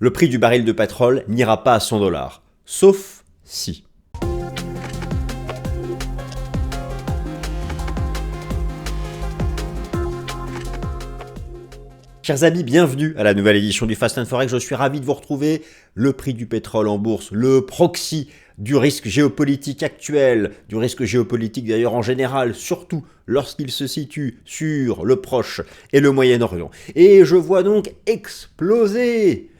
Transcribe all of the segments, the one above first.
Le prix du baril de pétrole n'ira pas à 100 $, sauf si. Chers amis, bienvenue à la nouvelle édition du Fast and Forex. Je suis ravi de vous retrouver. Le prix du pétrole en bourse, le proxy du risque géopolitique actuel, du risque géopolitique d'ailleurs en général, surtout lorsqu'il se situe sur le Proche et le Moyen-Orient. Et je vois donc exploser,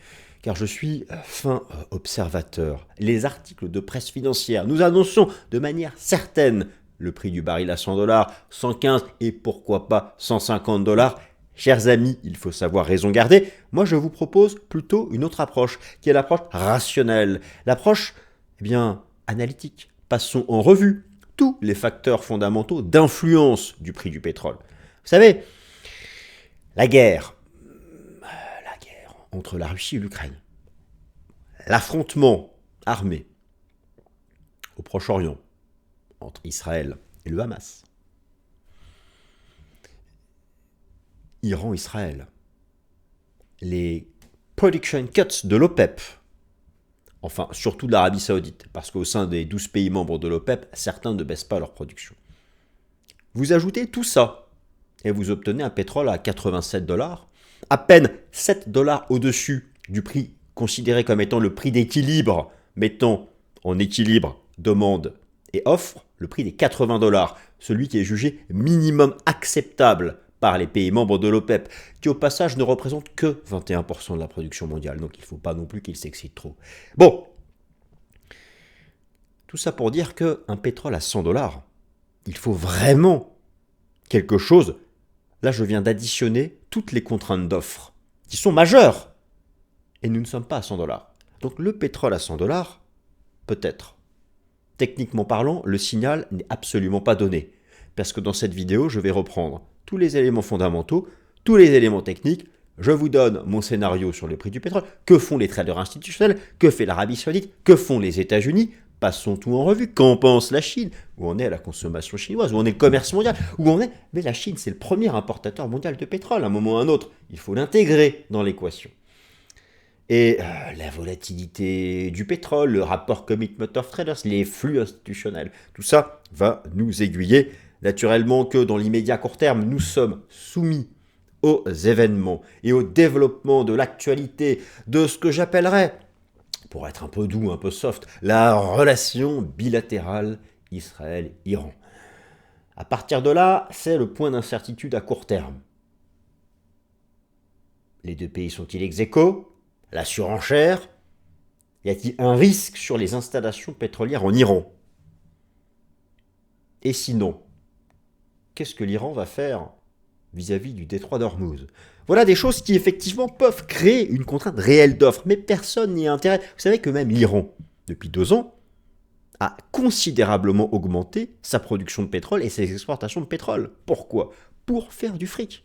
car je suis fin observateur, les articles de presse financière. Nous annonçons de manière certaine le prix du baril à 100 $, 115 et pourquoi pas 150 $. Chers amis, il faut savoir raison garder. Moi, je vous propose plutôt une autre approche, qui est l'approche rationnelle, l'approche, analytique. Passons en revue tous les facteurs fondamentaux d'influence du prix du pétrole. Vous savez, la guerre entre la Russie et l'Ukraine, l'affrontement armé au Proche-Orient entre Israël et le Hamas, Iran-Israël, les production cuts de l'OPEP, enfin surtout de l'Arabie Saoudite, parce qu'au sein des 12 pays membres de l'OPEP, certains ne baissent pas leur production. Vous ajoutez tout ça, et vous obtenez un pétrole à 87 $, à peine 7 $ au-dessus du prix considéré comme étant le prix d'équilibre, mettant en équilibre demande et offre, le prix des 80 $, celui qui est jugé minimum acceptable par les pays membres de l'OPEP, qui au passage ne représentent que 21% de la production mondiale, donc il ne faut pas non plus qu'ils s'excitent trop. Bon, tout ça pour dire qu'un pétrole à 100 $, il faut vraiment quelque chose. Là, je viens d'additionner toutes les contraintes d'offres, qui sont majeures, et nous ne sommes pas à 100 $. Donc le pétrole à 100 $, peut-être. Techniquement parlant, le signal n'est absolument pas donné, parce que dans cette vidéo, je vais reprendre tous les éléments fondamentaux, tous les éléments techniques. Je vous donne mon scénario sur le prix du pétrole. Que font les traders institutionnels? Que fait l'Arabie Saoudite? Que font les États-Unis? Passons tout en revue. Qu'en pense la Chine? Où en est la consommation chinoise? Où en est le commerce mondial? Où en est... Mais la Chine, c'est le premier importateur mondial de pétrole. À un moment ou à un autre, il faut l'intégrer dans l'équation. Et la volatilité du pétrole, le rapport Commitment of Traders, les flux institutionnels, tout ça va nous aiguiller. Naturellement que dans l'immédiat court terme, nous sommes soumis aux événements et au développement de l'actualité de ce que j'appellerais, pour être un peu doux, un peu soft, la relation bilatérale Israël-Iran. À partir de là, c'est le point d'incertitude à court terme. Les deux pays sont-ils ex aequo? La surenchère? Y a-t-il un risque sur les installations pétrolières en Iran? Et sinon, qu'est-ce que l'Iran va faire vis-à-vis du détroit d'Ormuz? Voilà des choses qui effectivement peuvent créer une contrainte réelle d'offre, mais personne n'y a intérêt. Vous savez que même l'Iran, depuis 2 ans, a considérablement augmenté sa production de pétrole et ses exportations de pétrole. Pourquoi? Pour faire du fric.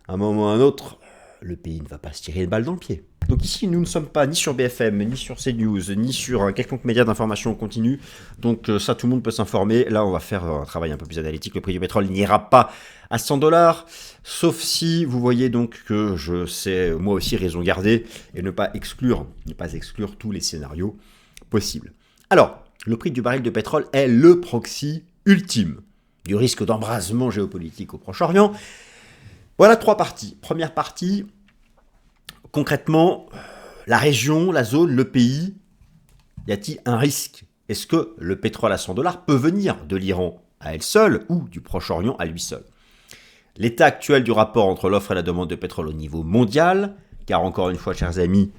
À un moment ou à un autre, le pays ne va pas se tirer une balle dans le pied. Donc ici, nous ne sommes pas ni sur BFM, ni sur CNews, ni sur un quelconque média d'information continue. Donc ça, tout le monde peut s'informer. Là, on va faire un travail un peu plus analytique. Le prix du pétrole n'ira pas à 100 $, sauf si vous voyez donc que je sais moi aussi raison garder et ne pas exclure tous les scénarios possibles. Alors, le prix du baril de pétrole est le proxy ultime du risque d'embrasement géopolitique au Proche-Orient. Voilà 3 parties. Première partie, concrètement, la région, la zone, le pays, y a-t-il un risque? Est-ce que le pétrole à 100 $ peut venir de l'Iran à elle seule ou du Proche-Orient à lui seul? L'état actuel du rapport entre l'offre et la demande de pétrole au niveau mondial, car encore une fois, chers amis,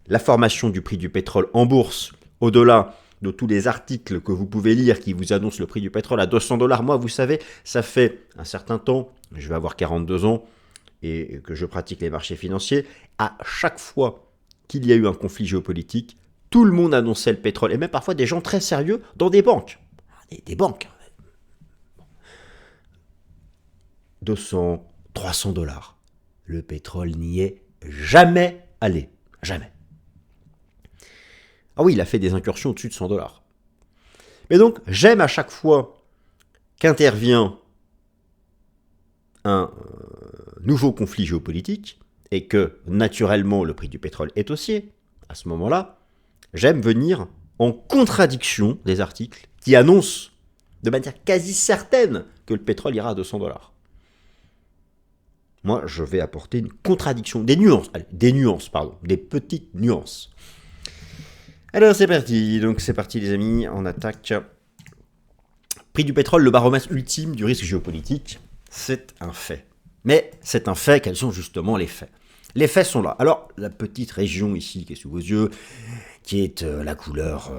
la formation du prix du pétrole en bourse, au-delà de tous les articles que vous pouvez lire qui vous annoncent le prix du pétrole à 200 $, moi, vous savez, ça fait un certain temps, je vais avoir 42 ans, et que je pratique les marchés financiers, à chaque fois qu'il y a eu un conflit géopolitique, tout le monde annonçait le pétrole, et même parfois des gens très sérieux dans des banques. Des banques. 200, 300 $. Le pétrole n'y est jamais allé. Jamais. Ah oui, il a fait des incursions au-dessus de 100 $. Mais donc, j'aime à chaque fois qu'intervient un nouveau conflit géopolitique, et que naturellement le prix du pétrole est haussier, à ce moment-là, j'aime venir en contradiction des articles qui annoncent de manière quasi certaine que le pétrole ira à 200 $. Moi, je vais apporter une contradiction, des petites nuances. Alors, c'est parti. Donc, c'est parti, les amis. On attaque. Prix du pétrole, le baromètre ultime du risque géopolitique. C'est un fait. Mais c'est un fait. Quels sont justement les faits? Les faits sont là. Alors, la petite région ici, qui est sous vos yeux, qui est la couleur...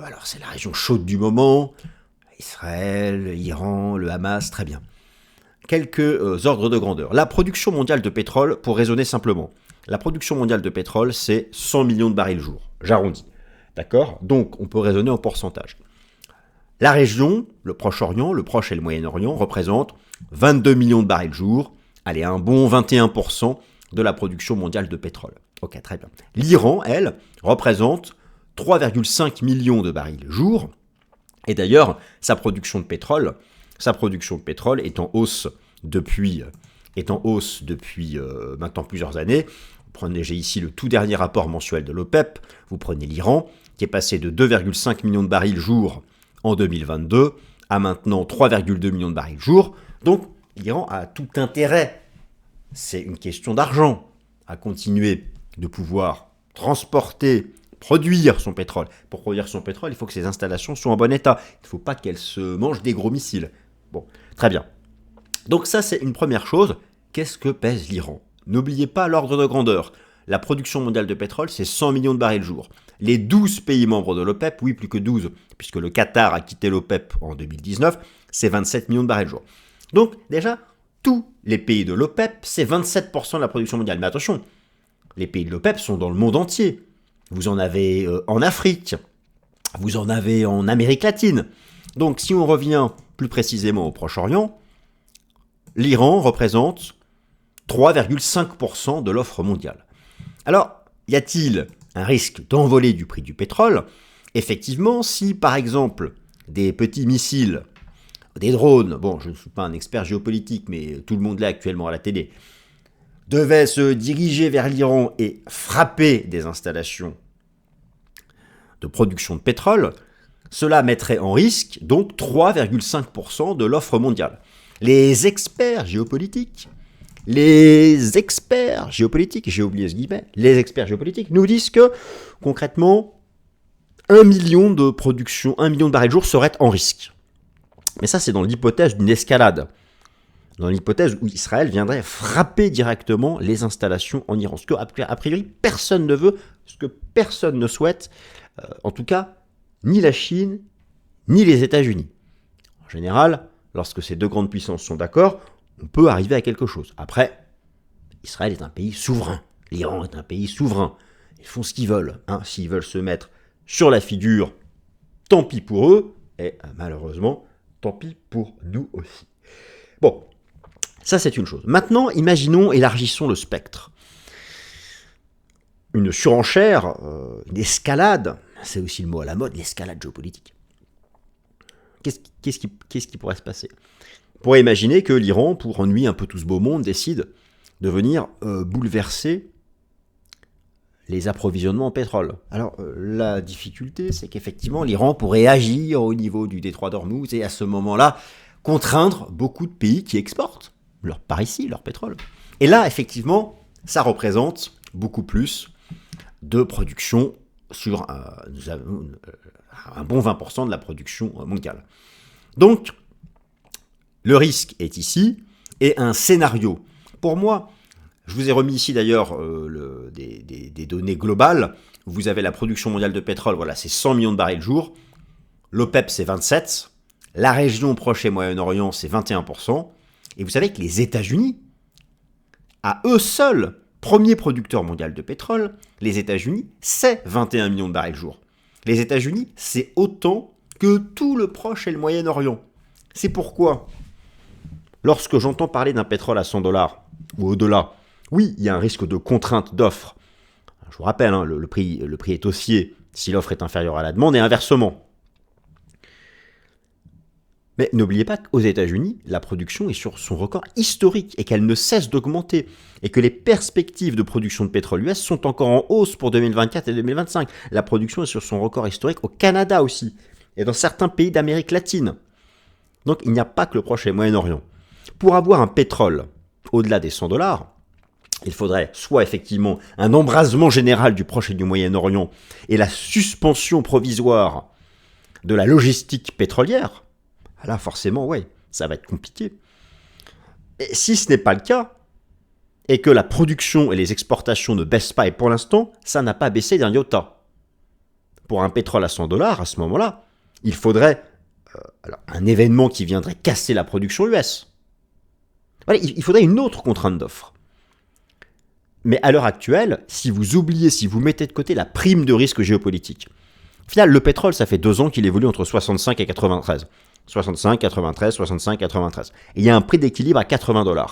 alors, c'est la région chaude du moment. Israël, Iran, le Hamas, très bien. Quelques ordres de grandeur. La production mondiale de pétrole, pour raisonner simplement, la production mondiale de pétrole, c'est 100 millions de barils jour. J'arrondis. D'accord? Donc, on peut raisonner en pourcentage. La région, le Proche-Orient, le Proche et le Moyen-Orient, représentent 22 millions de barils jour. Allez, un bon 21% de la production mondiale de pétrole. Ok, très bien. L'Iran, elle, représente 3,5 millions de barils jour. Et d'ailleurs, sa production de pétrole est en hausse depuis maintenant plusieurs années. J'ai ici le tout dernier rapport mensuel de l'OPEP. Vous prenez l'Iran, qui est passé de 2,5 millions de barils jour en 2022 à maintenant 3,2 millions de barils jour. Donc, l'Iran a tout intérêt, c'est une question d'argent, à continuer de pouvoir transporter, produire son pétrole. Pour produire son pétrole, il faut que ces installations soient en bon état. Il ne faut pas qu'elles se mangent des gros missiles. Bon, très bien. Donc ça, c'est une première chose. Qu'est-ce que pèse l'Iran? N'oubliez pas l'ordre de grandeur. La production mondiale de pétrole, c'est 100 millions de barils jour. Les 12 pays membres de l'OPEP, oui, plus que 12, puisque le Qatar a quitté l'OPEP en 2019, c'est 27 millions de barils jour. Donc, déjà, tous les pays de l'OPEP, c'est 27% de la production mondiale. Mais attention, les pays de l'OPEP sont dans le monde entier. Vous en avez en Afrique, vous en avez en Amérique latine. Donc, si on revient plus précisément au Proche-Orient, l'Iran représente 3,5% de l'offre mondiale. Alors, y a-t-il un risque d'envolée du prix du pétrole? Effectivement, si par exemple des petits missiles, des drones, bon, je ne suis pas un expert géopolitique, mais tout le monde l'est actuellement à la télé, devaient se diriger vers l'Iran et frapper des installations de production de pétrole, cela mettrait en risque donc 3,5% de l'offre mondiale. Les experts géopolitiques, j'ai oublié ce guillemets, les experts géopolitiques nous disent que concrètement 1 million de barils jour serait en risque. Mais ça, c'est dans l'hypothèse d'une escalade. Dans l'hypothèse où Israël viendrait frapper directement les installations en Iran. Ce que, a priori, personne ne veut, ce que personne ne souhaite, en tout cas, ni la Chine, ni les États-Unis. En général, lorsque ces deux grandes puissances sont d'accord, on peut arriver à quelque chose. Après, Israël est un pays souverain. L'Iran est un pays souverain. Ils font ce qu'ils veulent. S'ils veulent se mettre sur la figure, tant pis pour eux, et malheureusement, tant pis pour nous aussi. Bon, ça c'est une chose. Maintenant, élargissons le spectre. Une surenchère, une escalade, c'est aussi le mot à la mode, l'escalade géopolitique. Qu'est-ce qui pourrait se passer? On pourrait imaginer que l'Iran, pour ennuyer un peu tout ce beau monde, décide de venir bouleverser les approvisionnements en pétrole. Alors, la difficulté, c'est qu'effectivement, l'Iran pourrait agir au niveau du détroit d'Ormuz et à ce moment-là, contraindre beaucoup de pays qui exportent par ici, leur pétrole. Et là, effectivement, ça représente beaucoup plus de production sur un bon 20% de la production mondiale. Donc, le risque est ici, et un scénario. Pour moi, je vous ai remis ici d'ailleurs des données globales. Vous avez la production mondiale de pétrole, voilà, c'est 100 millions de barils jour. L'OPEP, c'est 27. La région Proche et Moyen-Orient, c'est 21%. Et vous savez que les États-Unis, à eux seuls, premier producteur mondial de pétrole, les États-Unis, c'est 21 millions de barils jour. Les États-Unis, c'est autant que tout le Proche et le Moyen-Orient. C'est pourquoi, lorsque j'entends parler d'un pétrole à 100 $ ou au-delà, oui, il y a un risque de contrainte d'offre. Je vous rappelle, le prix est haussier si l'offre est inférieure à la demande et inversement. Mais n'oubliez pas qu'aux États-Unis, la production est sur son record historique et qu'elle ne cesse d'augmenter. Et que les perspectives de production de pétrole US sont encore en hausse pour 2024 et 2025. La production est sur son record historique au Canada aussi. Et dans certains pays d'Amérique latine. Donc il n'y a pas que le Proche et le Moyen-Orient. Pour avoir un pétrole au-delà des 100 $, il faudrait soit effectivement un embrasement général du Proche et du Moyen-Orient et la suspension provisoire de la logistique pétrolière. Là, forcément, ouais, ça va être compliqué. Et si ce n'est pas le cas, et que la production et les exportations ne baissent pas, et pour l'instant, ça n'a pas baissé d'un iota. Pour un pétrole à 100 $, à ce moment-là, il faudrait un événement qui viendrait casser la production US. Voilà, il faudrait une autre contrainte d'offre. Mais à l'heure actuelle, si vous oubliez, si vous mettez de côté la prime de risque géopolitique, au final, le pétrole, ça fait 2 ans qu'il évolue entre 65 et 93. 65, 93, 65, 93. Et il y a un prix d'équilibre à 80 $.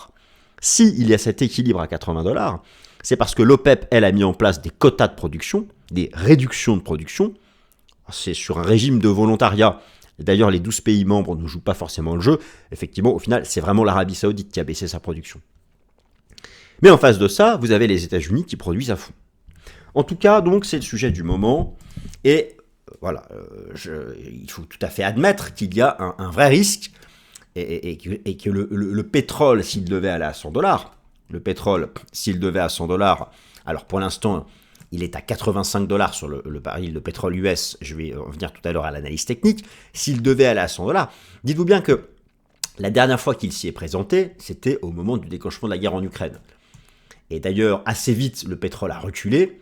S'il y a cet équilibre à 80 $, c'est parce que l'OPEP, elle, a mis en place des quotas de production, des réductions de production. C'est sur un régime de volontariat. D'ailleurs, les 12 pays membres ne jouent pas forcément le jeu. Effectivement, au final, c'est vraiment l'Arabie Saoudite qui a baissé sa production. Mais en face de ça, vous avez les États-Unis qui produisent à fond. En tout cas, donc, c'est le sujet du moment. Et voilà, il faut tout à fait admettre qu'il y a un vrai risque et que le pétrole, s'il devait aller à 100 $, le pétrole, s'il devait à 100 $, alors pour l'instant, il est à 85 $ sur le baril de pétrole US, je vais en venir tout à l'heure à l'analyse technique, s'il devait aller à 100 $, dites-vous bien que la dernière fois qu'il s'y est présenté, c'était au moment du déclenchement de la guerre en Ukraine. Et d'ailleurs, assez vite, le pétrole a reculé.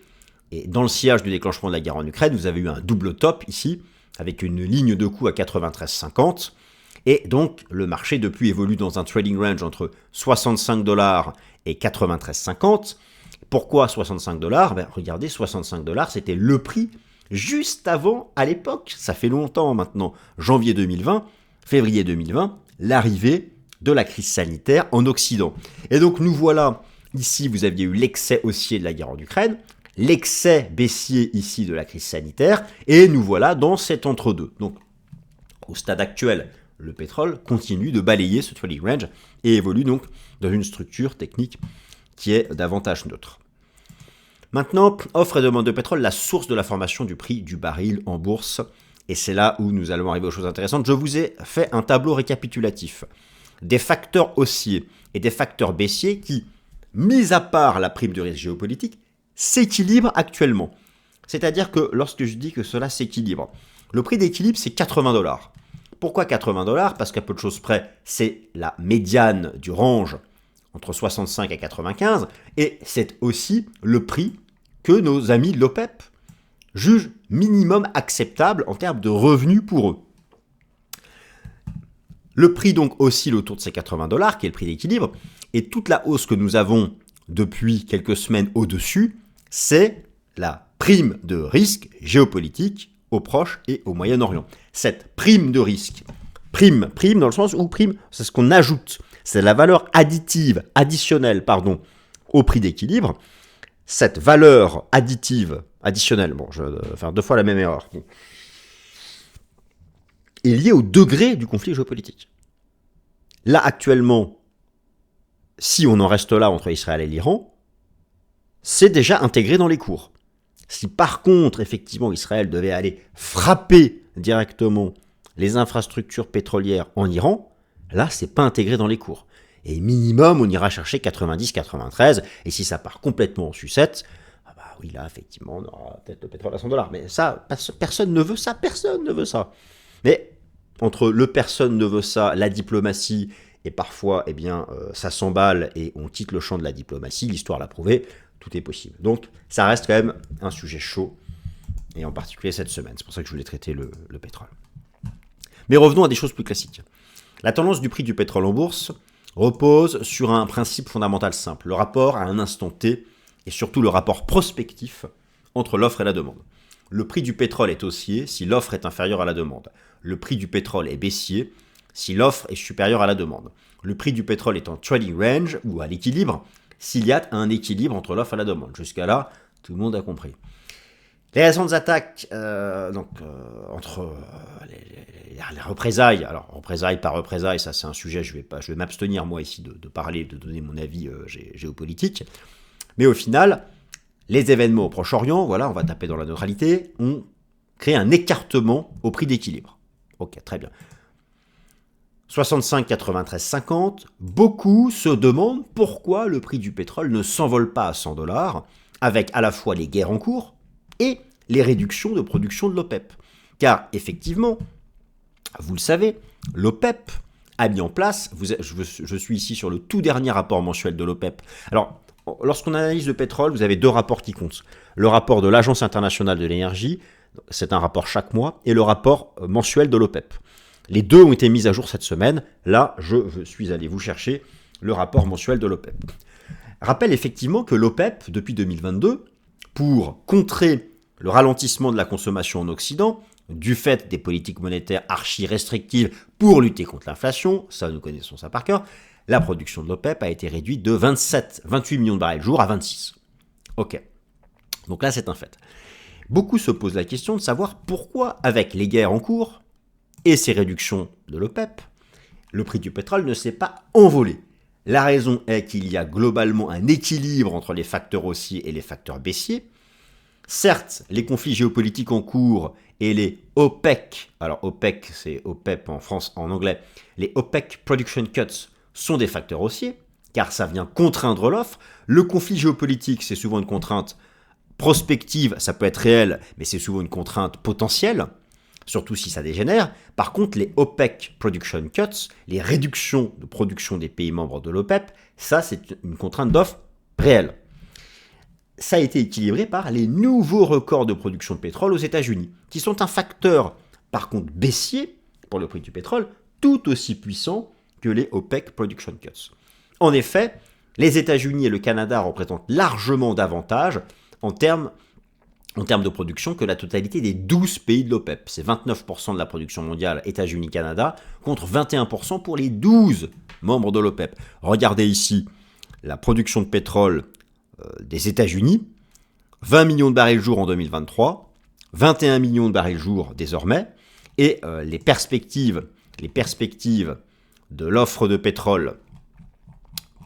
Et dans le sillage du déclenchement de la guerre en Ukraine, vous avez eu un double top ici, avec une ligne de coût à 93,50. Et donc, le marché depuis évolue dans un trading range entre 65 $ et 93,50. Pourquoi 65 $? Regardez, 65 $, c'était le prix juste avant, à l'époque, ça fait longtemps maintenant, janvier 2020, février 2020, l'arrivée de la crise sanitaire en Occident. Et donc, nous voilà, ici, vous aviez eu l'excès haussier de la guerre en Ukraine, l'excès baissier ici de la crise sanitaire, et nous voilà dans cet entre-deux. Donc, au stade actuel, le pétrole continue de balayer ce trading range et évolue donc dans une structure technique qui est davantage neutre. Maintenant, offre et demande de pétrole, la source de la formation du prix du baril en bourse, et c'est là où nous allons arriver aux choses intéressantes. Je vous ai fait un tableau récapitulatif des facteurs haussiers et des facteurs baissiers qui, mis à part la prime de risque géopolitique, s'équilibre actuellement. C'est-à-dire que lorsque je dis que cela s'équilibre, le prix d'équilibre, c'est 80 $. Pourquoi 80 $? Parce qu'à peu de choses près, c'est la médiane du range entre 65 et 95, et c'est aussi le prix que nos amis de l'OPEP jugent minimum acceptable en termes de revenus pour eux. Le prix donc oscille autour de ces 80 $, qui est le prix d'équilibre, et toute la hausse que nous avons depuis quelques semaines au-dessus, c'est la prime de risque géopolitique au Proche et au Moyen-Orient. Cette prime de risque, prime dans le sens où prime, c'est ce qu'on ajoute, c'est la valeur additionnelle, au prix d'équilibre. Cette valeur additionnelle, je vais faire 2 fois la même erreur, est liée au degré du conflit géopolitique. Là, actuellement, si on en reste là entre Israël et l'Iran, c'est déjà intégré dans les cours. Si par contre, effectivement, Israël devait aller frapper directement les infrastructures pétrolières en Iran, là, c'est pas intégré dans les cours. Et minimum, on ira chercher 90-93, et si ça part complètement en sucette, oui, là, effectivement, on aura peut-être le pétrole à 100 $. Mais ça, personne ne veut ça, Mais entre le personne ne veut ça, la diplomatie, et parfois, ça s'emballe et on quitte le champ de la diplomatie, l'histoire l'a prouvé, tout est possible. Donc, ça reste quand même un sujet chaud, et en particulier cette semaine. C'est pour ça que je voulais traiter le pétrole. Mais revenons à des choses plus classiques. La tendance du prix du pétrole en bourse repose sur un principe fondamental simple, le rapport à un instant T, et surtout le rapport prospectif entre l'offre et la demande. Le prix du pétrole est haussier si l'offre est inférieure à la demande. Le prix du pétrole est baissier si l'offre est supérieure à la demande. Le prix du pétrole est en trading range ou à l'équilibre s'il y a un équilibre entre l'offre et la demande. Jusqu'à là, tout le monde a compris. Les récentes attaques entre les représailles, alors représailles par représailles, ça c'est un sujet, je vais m'abstenir moi ici de parler, de donner mon avis géopolitique, mais au final, les événements au Proche-Orient, voilà, on va taper dans la neutralité, ont créé un écartement au prix d'équilibre. Ok, très bien. 65, 93, 50, beaucoup se demandent pourquoi le prix du pétrole ne s'envole pas à 100 $, avec à la fois les guerres en cours et les réductions de production de l'OPEP. Car effectivement, vous le savez, l'OPEP a mis en place, je suis ici sur le tout dernier rapport mensuel de l'OPEP. Alors, lorsqu'on analyse le pétrole, vous avez deux rapports qui comptent. Le rapport de l'Agence internationale de l'énergie, c'est un rapport chaque mois, et le rapport mensuel de l'OPEP. Les deux ont été mis à jour cette semaine. Là, je suis allé vous chercher le rapport mensuel de l'OPEP. Rappelle effectivement que l'OPEP, depuis 2022, pour contrer le ralentissement de la consommation en Occident, du fait des politiques monétaires archi-restrictives pour lutter contre l'inflation, ça nous connaissons ça par cœur, la production de l'OPEP a été réduite de 28 millions de barils jour à 26. Ok. Donc là, c'est un fait. Beaucoup se posent la question de savoir pourquoi, avec les guerres en cours, et ces réductions de l'OPEP, le prix du pétrole ne s'est pas envolé. La raison est qu'il y a globalement un équilibre entre les facteurs haussiers et les facteurs baissiers. Certes, les conflits géopolitiques en cours et les OPEC, alors OPEC c'est OPEP en France, en anglais, les OPEC Production Cuts sont des facteurs haussiers, car ça vient contraindre l'offre. Le conflit géopolitique, c'est souvent une contrainte prospective, ça peut être réel, mais c'est souvent une contrainte potentielle, surtout si ça dégénère. Par contre, les OPEC Production Cuts, les réductions de production des pays membres de l'OPEP, ça c'est une contrainte d'offre réelle. Ça a été équilibré par les nouveaux records de production de pétrole aux États-Unis, qui sont un facteur, par contre, baissier pour le prix du pétrole, tout aussi puissant que les OPEC Production Cuts. En effet, les États-Unis et le Canada représentent largement davantage en termes de production que la totalité des 12 pays de l'OPEP. C'est 29% de la production mondiale États-Unis-Canada contre 21% pour les 12 membres de l'OPEP. Regardez ici la production de pétrole des États-Unis, 20 millions de barils jour en 2023, 21 millions de barils jour désormais, et les perspectives de l'offre de pétrole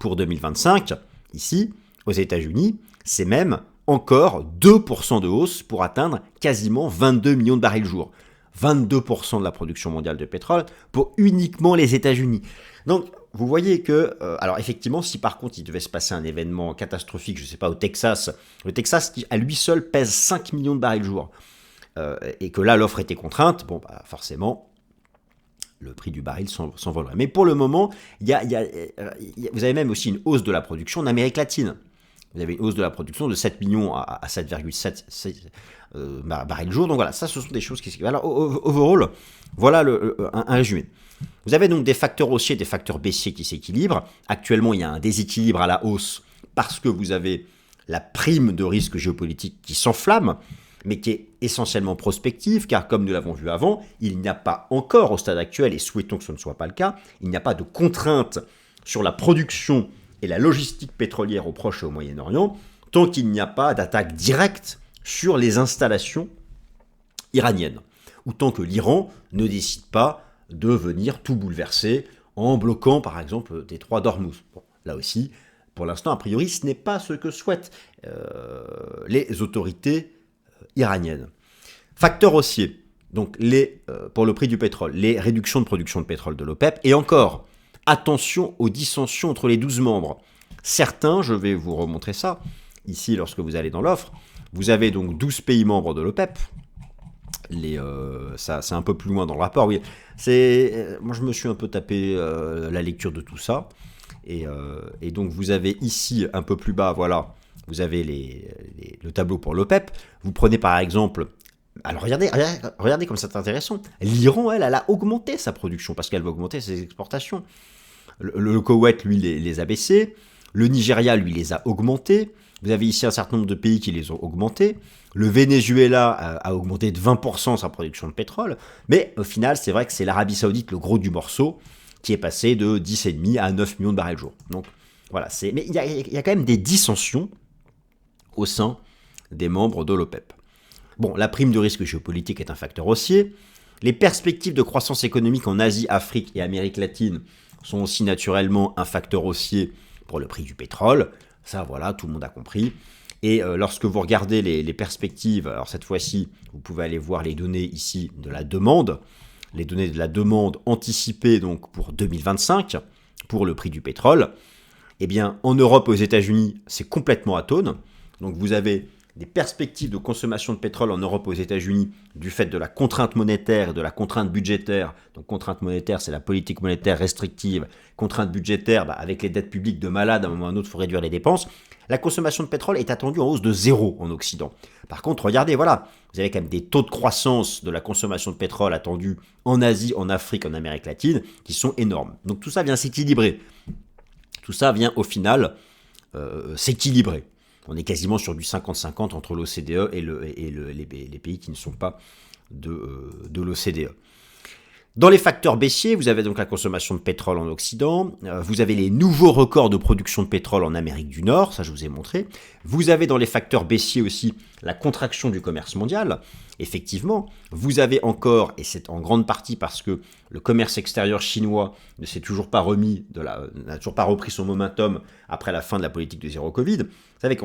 pour 2025, ici, aux États-Unis, c'est même encore 2% de hausse pour atteindre quasiment 22 millions de barils jour. 22% de la production mondiale de pétrole pour uniquement les États-Unis. Donc, vous voyez que, alors effectivement, si par contre il devait se passer un événement catastrophique, je ne sais pas, au Texas, le Texas qui à lui seul pèse 5 millions de barils jour, et que là l'offre était contrainte, bon, bah, forcément, le prix du baril s'envolerait. Mais pour le moment, vous avez même aussi une hausse de la production en Amérique latine. Vous avez une hausse de la production de 7 millions à 7,7 barils jour. Donc voilà, ça ce sont des choses qui s'équilibrent. Alors overall, voilà un résumé. Vous avez donc des facteurs haussiers et des facteurs baissiers qui s'équilibrent. Actuellement, il y a un déséquilibre à la hausse parce que vous avez la prime de risque géopolitique qui s'enflamme, mais qui est essentiellement prospective, car comme nous l'avons vu avant, il n'y a pas encore au stade actuel, et souhaitons que ce ne soit pas le cas, il n'y a pas de contrainte sur la production et la logistique pétrolière au Proche et au Moyen-Orient, tant qu'il n'y a pas d'attaque directe sur les installations iraniennes, ou tant que l'Iran ne décide pas de venir tout bouleverser en bloquant par exemple le détroit d'Ormuz. Bon, là aussi, pour l'instant, a priori, ce n'est pas ce que souhaitent les autorités iraniennes. Facteur haussier, donc pour le prix du pétrole, les réductions de production de pétrole de l'OPEP, et encore, attention aux dissensions entre les 12 membres. Certains, je vais vous remontrer ça, ici lorsque vous allez dans l'offre, vous avez donc 12 pays membres de l'OPEP, ça c'est un peu plus loin dans le rapport, oui. Moi je me suis un peu tapé la lecture de tout ça, et donc vous avez ici un peu plus bas, voilà, vous avez le tableau pour l'OPEP. Vous prenez par exemple, alors regardez comme c'est intéressant, l'Iran, elle a augmenté sa production parce qu'elle va augmenter ses exportations. Le Koweït, lui, les a baissés. Le Nigeria, lui, les a augmentés. Vous avez ici un certain nombre de pays qui les ont augmentés. Le Venezuela a augmenté de 20% sa production de pétrole. Mais au final, c'est vrai que c'est l'Arabie Saoudite, le gros du morceau, qui est passé de 10,5 à 9 millions de barils jour. Donc voilà, mais il y a quand même des dissensions au sein des membres de l'OPEP. Bon, la prime de risque géopolitique est un facteur haussier. Les perspectives de croissance économique en Asie, Afrique et Amérique latine sont aussi naturellement un facteur haussier pour le prix du pétrole. Ça, voilà, tout le monde a compris. Et lorsque vous regardez les perspectives, alors cette fois-ci, vous pouvez aller voir les données ici de la demande, les données de la demande anticipée donc pour 2025, pour le prix du pétrole. Eh bien, en Europe et aux États-Unis, c'est complètement atone. Donc vous avez des perspectives de consommation de pétrole en Europe et aux États-Unis du fait de la contrainte monétaire et de la contrainte budgétaire. Donc contrainte monétaire, c'est la politique monétaire restrictive. Contrainte budgétaire, avec les dettes publiques de malade, à un moment ou à un autre, il faut réduire les dépenses. La consommation de pétrole est attendue en hausse de 0 en Occident. Par contre, regardez, voilà, vous avez quand même des taux de croissance de la consommation de pétrole attendus en Asie, en Afrique, en Amérique latine, qui sont énormes. Donc tout ça vient s'équilibrer. Tout ça vient au final s'équilibrer. On est quasiment sur du 50-50 entre l'OCDE et les pays qui ne sont pas de l'OCDE. Dans les facteurs baissiers, vous avez donc la consommation de pétrole en Occident, vous avez les nouveaux records de production de pétrole en Amérique du Nord, ça je vous ai montré. Vous avez dans les facteurs baissiers aussi la contraction du commerce mondial. Effectivement, vous avez encore, et c'est en grande partie parce que le commerce extérieur chinois ne s'est toujours pas n'a toujours pas repris son momentum après la fin de la politique de zéro Covid. Vous savez que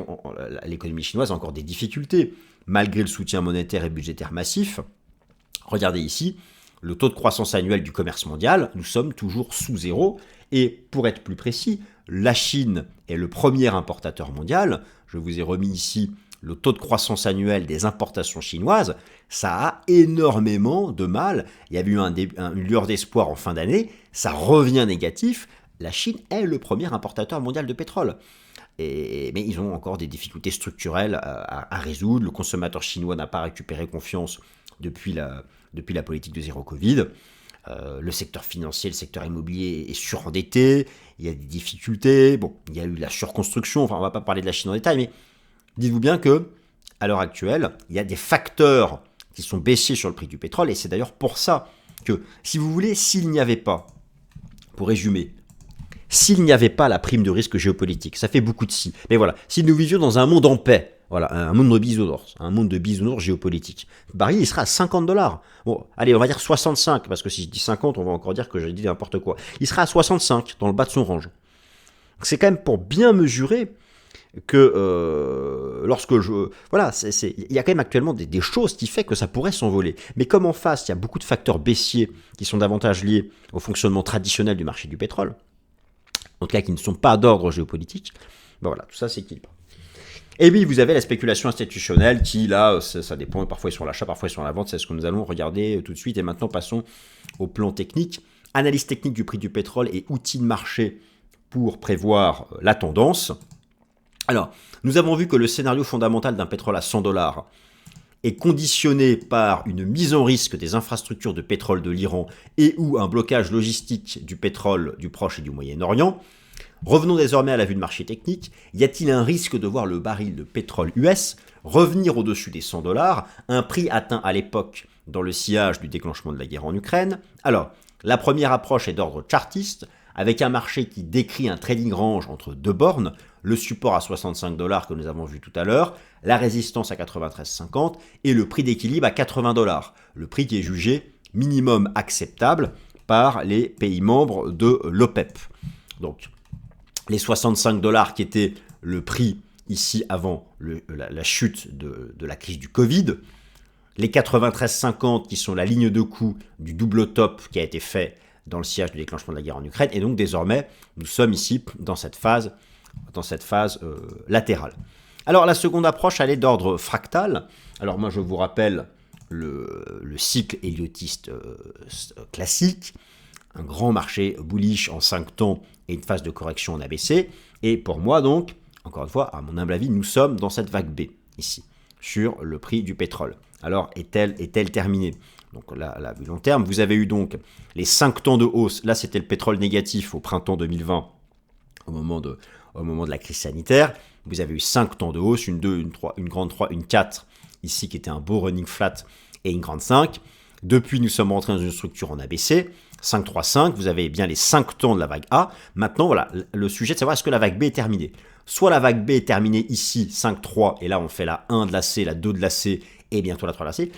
l'économie chinoise a encore des difficultés, malgré le soutien monétaire et budgétaire massif. Regardez ici, le taux de croissance annuel du commerce mondial, nous sommes toujours sous zéro. Et pour être plus précis, la Chine est le premier importateur mondial. Je vous ai remis ici le taux de croissance annuel des importations chinoises. Ça a énormément de mal. Il y avait eu une lueur d'espoir en fin d'année. Ça revient négatif. La Chine est le premier importateur mondial de pétrole. Mais ils ont encore des difficultés structurelles à résoudre. Le consommateur chinois n'a pas récupéré confiance depuis la politique de zéro Covid. Le secteur financier, le secteur immobilier est surendetté, il y a des difficultés, bon, il y a eu la surconstruction, enfin on ne va pas parler de la Chine en détail, mais dites-vous bien que à l'heure actuelle, il y a des facteurs qui sont baissiers sur le prix du pétrole, et c'est d'ailleurs pour ça que, si vous voulez, s'il n'y avait pas, pour résumer, s'il n'y avait pas la prime de risque géopolitique, ça fait beaucoup de si, mais voilà, si nous vivions dans un monde en paix, voilà, un monde de bisounours géopolitique. Le baril, il sera à $50. Bon, allez, on va dire 65, parce que si je dis 50, on va encore dire que j'ai dit n'importe quoi. Il sera à 65, dans le bas de son range. C'est quand même pour bien mesurer que lorsque je... Voilà, il y a quand même actuellement des choses qui font que ça pourrait s'envoler. Mais comme en face, il y a beaucoup de facteurs baissiers qui sont davantage liés au fonctionnement traditionnel du marché du pétrole, en tout cas qui ne sont pas d'ordre géopolitique, ben voilà, tout ça s'équilibre. Et puis vous avez la spéculation institutionnelle qui, là, ça dépend, parfois ils sont à l'achat, parfois ils sont à la vente, c'est ce que nous allons regarder tout de suite. Et maintenant passons au plan technique. Analyse technique du prix du pétrole et outils de marché pour prévoir la tendance. Alors, nous avons vu que le scénario fondamental d'un pétrole à $100 est conditionné par une mise en risque des infrastructures de pétrole de l'Iran et ou un blocage logistique du pétrole du Proche et du Moyen-Orient. Revenons désormais à la vue de marché technique. Y a-t-il un risque de voir le baril de pétrole US revenir au-dessus des $100, un prix atteint à l'époque dans le sillage du déclenchement de la guerre en Ukraine? Alors, la première approche est d'ordre chartiste, avec un marché qui décrit un trading range entre deux bornes, le support à $65 que nous avons vu tout à l'heure, la résistance à 93,50 et le prix d'équilibre à $80, le prix qui est jugé minimum acceptable par les pays membres de l'OPEP. Donc, les $65 qui étaient le prix ici avant la chute de la crise du Covid, les 93,50 qui sont la ligne de coût du double top qui a été fait dans le sillage du déclenchement de la guerre en Ukraine, et donc désormais nous sommes ici dans cette phase latérale. Alors la seconde approche, elle est d'ordre fractal. Alors moi je vous rappelle le cycle héliotiste classique, un grand marché bullish en 5 temps et une phase de correction en ABC. Et pour moi donc, encore une fois, à mon humble avis, nous sommes dans cette vague B, ici, sur le prix du pétrole. Alors, est-elle terminée? Donc là, la vue long terme, vous avez eu donc les 5 temps de hausse. Là, c'était le pétrole négatif au printemps 2020, au moment de la crise sanitaire. Vous avez eu 5 temps de hausse, une 2, une 3, une grande 3, une 4, ici qui était un beau running flat, et une grande 5. Depuis, nous sommes rentrés dans une structure en ABC. 5, 3, 5, vous avez bien les 5 temps de la vague A. Maintenant, voilà, le sujet de savoir est-ce que la vague B est terminée. Soit la vague B est terminée ici, 5, 3, et là on fait la 1 de la C, la 2 de la C, et bientôt la traverser.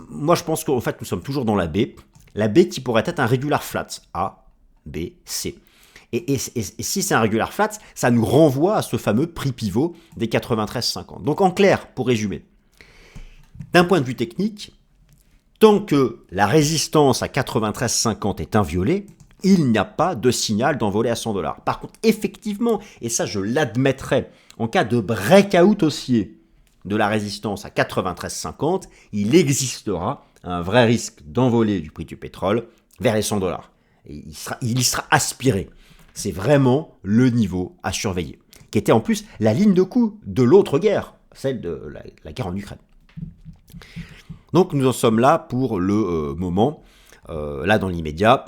Moi, je pense qu'en fait, nous sommes toujours dans la B qui pourrait être un regular flat, A, B, C. Et si c'est un regular flat, ça nous renvoie à ce fameux prix pivot des 93,50. Donc en clair, pour résumer, d'un point de vue technique, tant que la résistance à 93,50 est inviolée, il n'y a pas de signal d'envolée à 100$. Par contre, effectivement, et ça je l'admettrai, en cas de breakout haussier de la résistance à 93,50, il existera un vrai risque d'envolée du prix du pétrole vers les 100$. Et il y sera aspiré. C'est vraiment le niveau à surveiller, qui était en plus la ligne de coup de l'autre guerre, celle de la guerre en Ukraine. Donc nous en sommes là pour le moment. Là dans l'immédiat,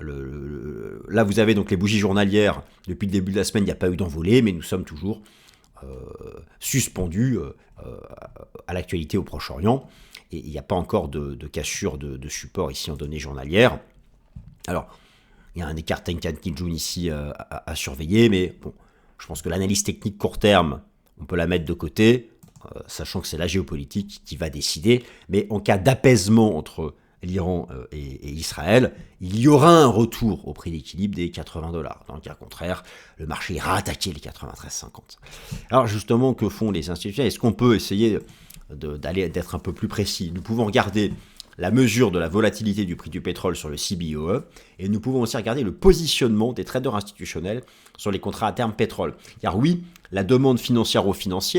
là vous avez donc les bougies journalières. Depuis le début de la semaine, il n'y a pas eu d'envolée, mais nous sommes toujours suspendus à l'actualité au Proche-Orient. Et il n'y a pas encore de cassure de support ici en données journalières. Alors, il y a un écart Tenkan-Kijun ici à surveiller, mais bon, je pense que l'analyse technique court terme, on peut la mettre de côté, sachant que c'est la géopolitique qui va décider. Mais en cas d'apaisement entre l'Iran et Israël, il y aura un retour au prix d'équilibre des 80$. Dans le cas contraire, le marché ira attaquer les 93,50. Alors justement, que font les institutions ? Est-ce qu'on peut essayer d'être un peu plus précis ? Nous pouvons regarder la mesure de la volatilité du prix du pétrole sur le CBOE, et nous pouvons aussi regarder le positionnement des traders institutionnels sur les contrats à terme pétrole. Car oui, la demande financière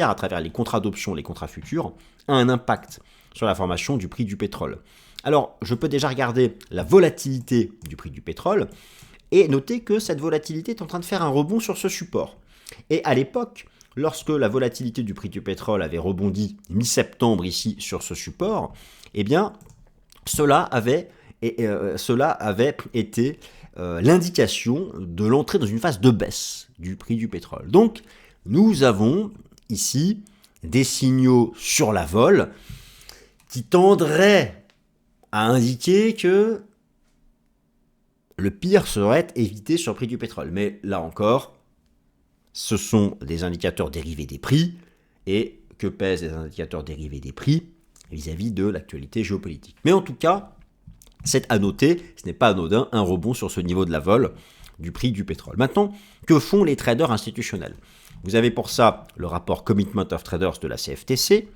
à travers les contrats d'options, les contrats futurs, a un impact sur la formation du prix du pétrole. Alors, je peux déjà regarder la volatilité du prix du pétrole et noter que cette volatilité est en train de faire un rebond sur ce support. Et à l'époque, lorsque la volatilité du prix du pétrole avait rebondi mi-septembre ici sur ce support, eh bien, cela avait été l'indication de l'entrée dans une phase de baisse du prix du pétrole. Donc, nous avons ici des signaux sur la vol qui tendraient à indiquer que le pire serait évité sur le prix du pétrole. Mais là encore, ce sont des indicateurs dérivés des prix. Et que pèsent les indicateurs dérivés des prix vis-à-vis de l'actualité géopolitique. Mais en tout cas, c'est à noter, ce n'est pas anodin, un rebond sur ce niveau de la vol du prix du pétrole. Maintenant, que font les traders institutionnels ? Vous avez pour ça le rapport Commitment of Traders de la CFTC.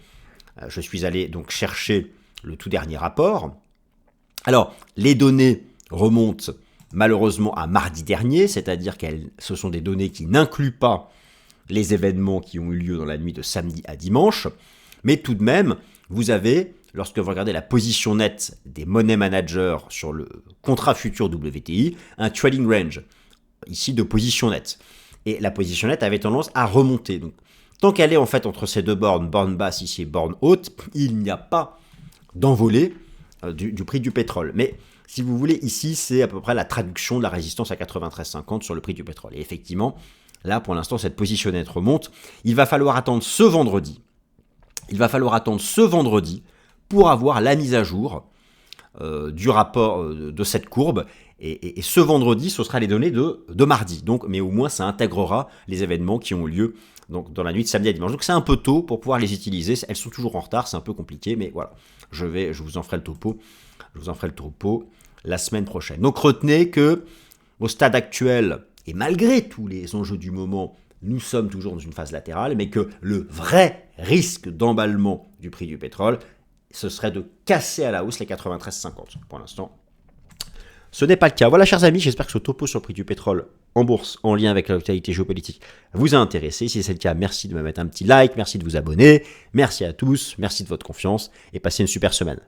Je suis allé donc chercher le tout dernier rapport. Alors, les données remontent malheureusement à mardi dernier, c'est-à-dire que ce sont des données qui n'incluent pas les événements qui ont eu lieu dans la nuit de samedi à dimanche, mais tout de même, vous avez, lorsque vous regardez la position nette des money managers sur le contrat futur WTI, un trading range, ici de position nette. Et la position nette avait tendance à remonter. Donc, tant qu'elle est en fait entre ces deux bornes basse ici et borne haute, il n'y a pas d'envolée du prix du pétrole. Mais si vous voulez, ici, c'est à peu près la traduction de la résistance à 93,50 sur le prix du pétrole. Et effectivement, là, pour l'instant, cette position nette remonte. Il va falloir attendre ce vendredi. Pour avoir la mise à jour du rapport de cette courbe. Et ce vendredi, ce sera les données de mardi. Donc, mais au moins, ça intégrera les événements qui ont eu lieu donc, dans la nuit de samedi à dimanche. Donc, c'est un peu tôt pour pouvoir les utiliser. Elles sont toujours en retard, c'est un peu compliqué. Mais voilà, je vous en ferai le topo. La semaine prochaine. Donc, retenez que au stade actuel, et malgré tous les enjeux du moment, nous sommes toujours dans une phase latérale, mais que le vrai risque d'emballement du prix du pétrole, ce serait de casser à la hausse les 93,50. Pour l'instant, ce n'est pas le cas. Voilà, chers amis, j'espère que ce topo sur le prix du pétrole en bourse, en lien avec l'actualité géopolitique, vous a intéressé. Si c'est le cas, merci de me mettre un petit like, merci de vous abonner, merci à tous, merci de votre confiance, et passez une super semaine.